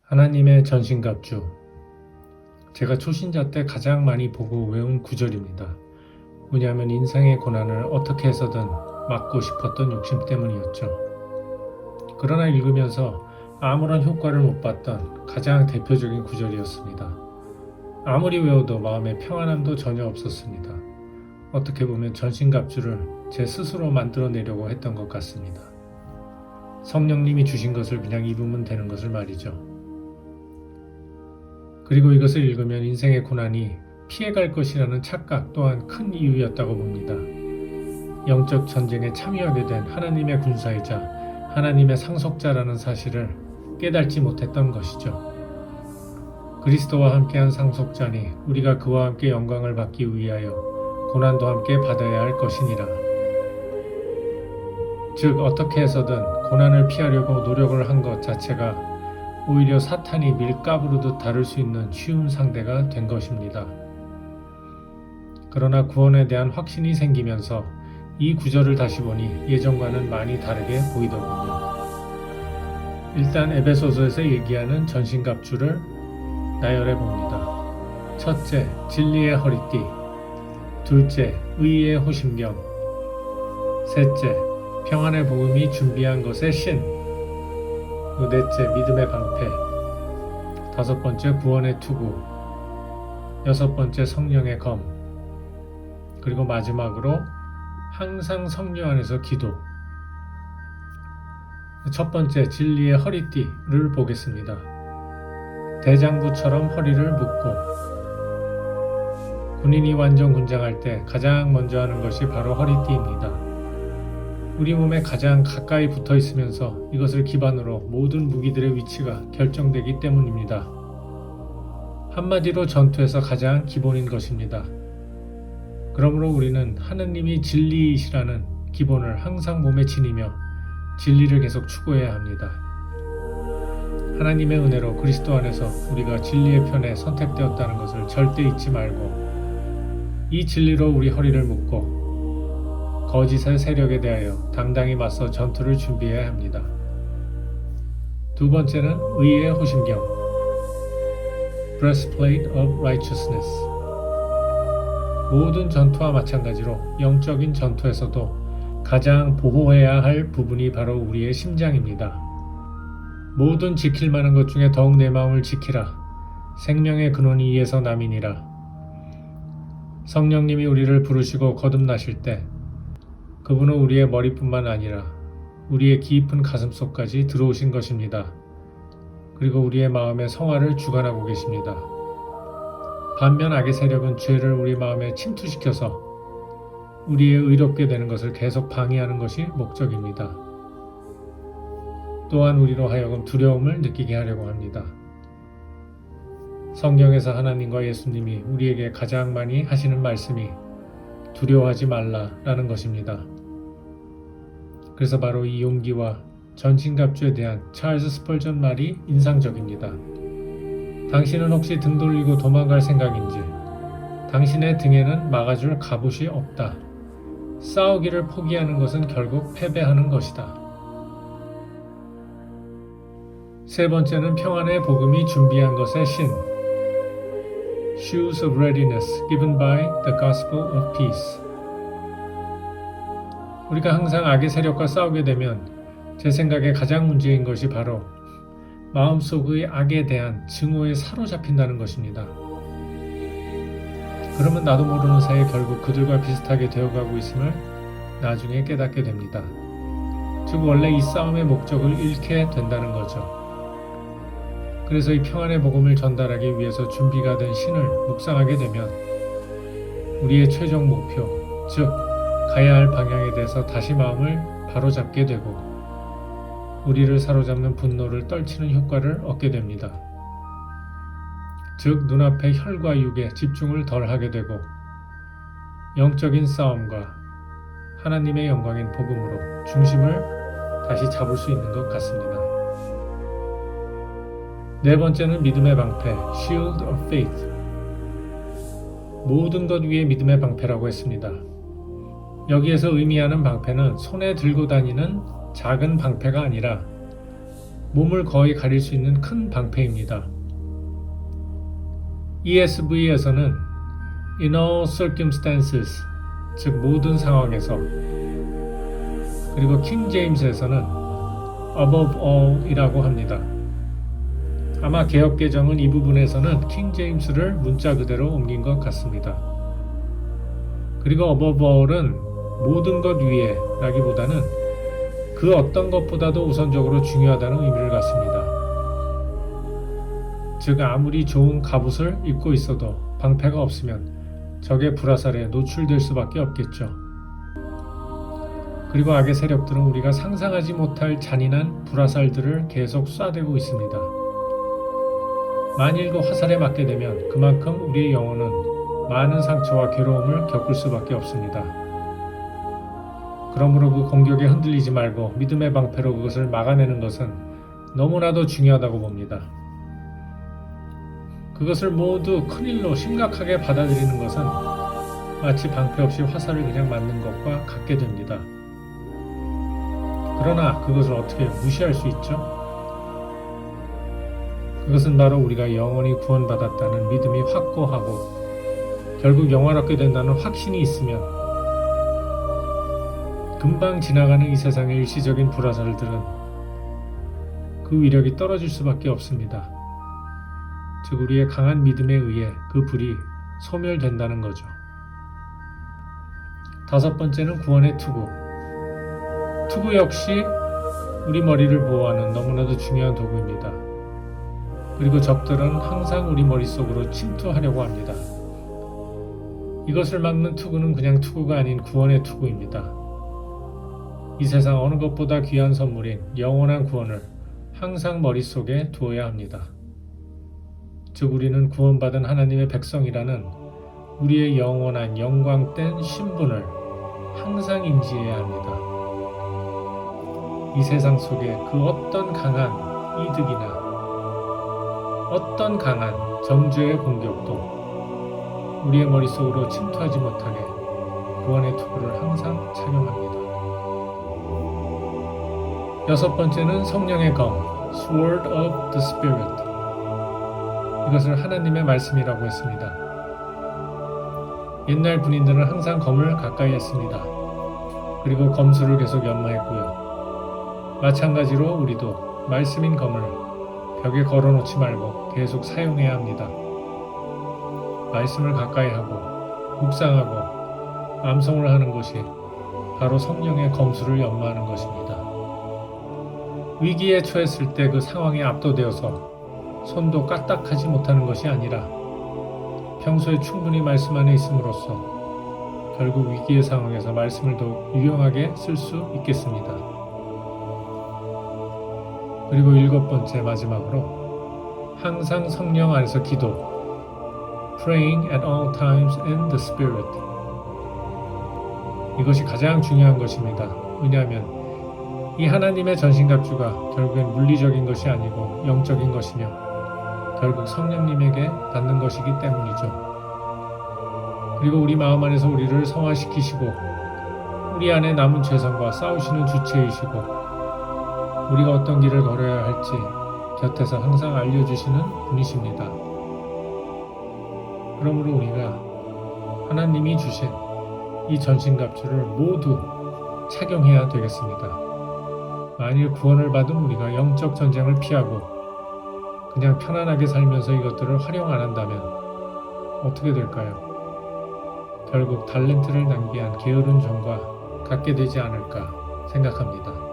하나님의 전신갑주. 제가 초신자 때 가장 많이 보고 외운 구절입니다. 왜냐하면 인생의 고난을 어떻게 해서든 막고 싶었던 욕심 때문이었죠. 그러나 읽으면서 아무런 효과를 못 봤던 가장 대표적인 구절이었습니다. 아무리 외워도 마음에 평안함도 전혀 없었습니다. 어떻게 보면 전신갑주를 제 스스로 만들어내려고 했던 것 같습니다. 성령님이 주신 것을 그냥 입으면 되는 것을 말이죠. 그리고 이것을 읽으면 인생의 고난이 피해갈 것이라는 착각 또한 큰 이유였다고 봅니다. 영적 전쟁에 참여하게 된 하나님의 군사이자 하나님의 상속자라는 사실을 깨닫지 못했던 것이죠. 그리스도와 함께한 상속자니 우리가 그와 함께 영광을 받기 위하여 고난도 함께 받아야 할 것이니라. 즉 어떻게 해서든 고난을 피하려고 노력을 한 것 자체가 오히려 사탄이 밀가부르듯 다룰 수 있는 쉬운 상대가 된 것입니다. 그러나 구원에 대한 확신이 생기면서 이 구절을 다시 보니 예전과는 많이 다르게 보이더군요. 일단 에베소서에서 얘기하는 전신갑주를 나열해 봅니다. 첫째, 진리의 허리띠. 둘째, 의의 호심경. 셋째, 평안의 복음이 준비한 것의 신. 넷째, 믿음의 방패. 다섯 번째, 구원의 투구. 여섯 번째, 성령의 검. 그리고 마지막으로 항상 성령 안에서 기도. 첫 번째, 진리의 허리띠를 보겠습니다. 대장부처럼 허리를 묶고 군인이 완전 군장할 때 가장 먼저 하는 것이 바로 허리띠입니다. 우리 몸에 가장 가까이 붙어 있으면서 이것을 기반으로 모든 무기들의 위치가 결정되기 때문입니다. 한마디로 전투에서 가장 기본인 것입니다. 그러므로 우리는 하느님이 진리이시라는 기본을 항상 몸에 지니며 진리를 계속 추구해야 합니다. 하나님의 은혜로 그리스도 안에서 우리가 진리의 편에 선택되었다는 것을 절대 잊지 말고 이 진리로 우리 허리를 묶고 거짓의 세력에 대하여 당당히 맞서 전투를 준비해야 합니다. 두 번째는 의의 호심경, breastplate of righteousness. 모든 전투와 마찬가지로 영적인 전투에서도 가장 보호해야 할 부분이 바로 우리의 심장입니다. 모든 지킬 만한 것 중에 더욱 내 마음을 지키라. 생명의 근원이 이에서 남이니라. 성령님이 우리를 부르시고 거듭나실 때 그분은 우리의 머리뿐만 아니라 우리의 깊은 가슴속까지 들어오신 것입니다. 그리고 우리의 마음의 성화를 주관하고 계십니다. 반면 악의 세력은 죄를 우리 마음에 침투시켜서 우리의 의롭게 되는 것을 계속 방해하는 것이 목적입니다. 또한 우리로 하여금 두려움을 느끼게 하려고 합니다. 성경에서 하나님과 예수님이 우리에게 가장 많이 하시는 말씀이 두려워하지 말라라는 것입니다. 그래서 바로 이 용기와 전신갑주에 대한 찰스 스펄전 말이 인상적입니다. 당신은 혹시 등 돌리고 도망갈 생각인지 당신의 등에는 막아줄 갑옷이 없다. 싸우기를 포기하는 것은 결국 패배하는 것이다. 세 번째는 평안의 복음이 준비한 것의 신. Shoes of readiness given by the gospel of peace. 우리가 항상 악의 세력과 싸우게 되면 제 생각에 가장 문제인 것이 바로 마음속의 악에 대한 증오에 사로잡힌다는 것입니다. 그러면 나도 모르는 사이에 결국 그들과 비슷하게 되어가고 있음을 나중에 깨닫게 됩니다. 즉 원래 이 싸움의 목적을 잃게 된다는 거죠. 그래서 이 평안의 복음을 전달하기 위해서 준비가 된 신을 묵상하게 되면 우리의 최종 목표, 즉 가야 할 방향에 대해서 다시 마음을 바로잡게 되고 우리를 사로잡는 분노를 떨치는 효과를 얻게 됩니다. 즉 눈앞의 혈과 육에 집중을 덜 하게 되고 영적인 싸움과 하나님의 영광인 복음으로 중심을 다시 잡을 수 있는 것 같습니다. 네 번째는 믿음의 방패, Shield of Faith. 모든 것 위에 믿음의 방패라고 했습니다. 여기에서 의미하는 방패는 손에 들고 다니는 작은 방패가 아니라 몸을 거의 가릴 수 있는 큰 방패입니다. ESV에서는 In all circumstances, 즉 모든 상황에서, 그리고 킹 제임스에서는 above all 이라고 합니다. 아마 개역 개정은 이 부분에서는 킹 제임스를 문자 그대로 옮긴 것 같습니다. 그리고 above all은 모든 것 위에 라기보다는 그 어떤 것보다도 우선적으로 중요하다는 의미를 갖습니다. 즉 아무리 좋은 갑옷을 입고 있어도 방패가 없으면 적의 불화살에 노출될 수밖에 없겠죠. 그리고 악의 세력들은 우리가 상상하지 못할 잔인한 불화살들을 계속 쏴대고 있습니다. 만일 그 화살에 맞게 되면 그만큼 우리의 영혼은 많은 상처와 괴로움을 겪을 수밖에 없습니다. 그러므로 그 공격에 흔들리지 말고 믿음의 방패로 그것을 막아내는 것은 너무나도 중요하다고 봅니다. 그것을 모두 큰일로 심각하게 받아들이는 것은 마치 방패 없이 화살을 그냥 맞는 것과 같게 됩니다. 그러나 그것을 어떻게 무시할 수 있죠? 그것은 바로 우리가 영원히 구원받았다는 믿음이 확고하고 결국 영원하게 된다는 확신이 있으면 금방 지나가는 이 세상의 일시적인 불화살들은 그 위력이 떨어질 수밖에 없습니다. 즉 우리의 강한 믿음에 의해 그 불이 소멸된다는 거죠. 다섯 번째는 구원의 투구. 투구 역시 우리 머리를 보호하는 너무나도 중요한 도구입니다. 그리고 적들은 항상 우리 머릿속으로 침투하려고 합니다. 이것을 막는 투구는 그냥 투구가 아닌 구원의 투구입니다. 이 세상 어느 것보다 귀한 선물인 영원한 구원을 항상 머릿속에 두어야 합니다. 즉 우리는 구원받은 하나님의 백성이라는 우리의 영원한 영광된 신분을 항상 인지해야 합니다. 이 세상 속에 그 어떤 강한 이득이나 어떤 강한 정죄의 공격도 우리의 머릿속으로 침투하지 못하게 구원의 투구를 항상 착용합니다. 여섯 번째는 성령의 검, Sword of the Spirit. 이것을 하나님의 말씀이라고 했습니다. 옛날 군인들은 항상 검을 가까이 했습니다. 그리고 검술을 계속 연마했고요. 마찬가지로 우리도 말씀인 검을 벽에 걸어놓지 말고 계속 사용해야 합니다. 말씀을 가까이 하고 묵상하고 암송을 하는 것이 바로 성령의 검술을 연마하는 것입니다. 위기에 처했을 때 그 상황에 압도되어서 손도 까딱하지 못하는 것이 아니라 평소에 충분히 말씀 안에 있음으로써 결국 위기의 상황에서 말씀을 더욱 유용하게 쓸 수 있겠습니다. 그리고 일곱 번째 마지막으로 항상 성령 안에서 기도, praying at all times in the Spirit. 이것이 가장 중요한 것입니다. 왜냐하면 이 하나님의 전신갑주가 결국엔 물리적인 것이 아니고 영적인 것이며 결국 성령님에게 받는 것이기 때문이죠. 그리고 우리 마음 안에서 우리를 성화시키시고 우리 안에 남은 죄성과 싸우시는 주체이시고 우리가 어떤 길을 걸어야 할지 곁에서 항상 알려주시는 분이십니다. 그러므로 우리가 하나님이 주신 이 전신갑주를 모두 착용해야 되겠습니다. 만일 구원을 받은 우리가 영적 전쟁을 피하고 그냥 편안하게 살면서 이것들을 활용 안 한다면 어떻게 될까요? 결국 달란트를 낭비한 게으른 종과 같게 되지 않을까 생각합니다.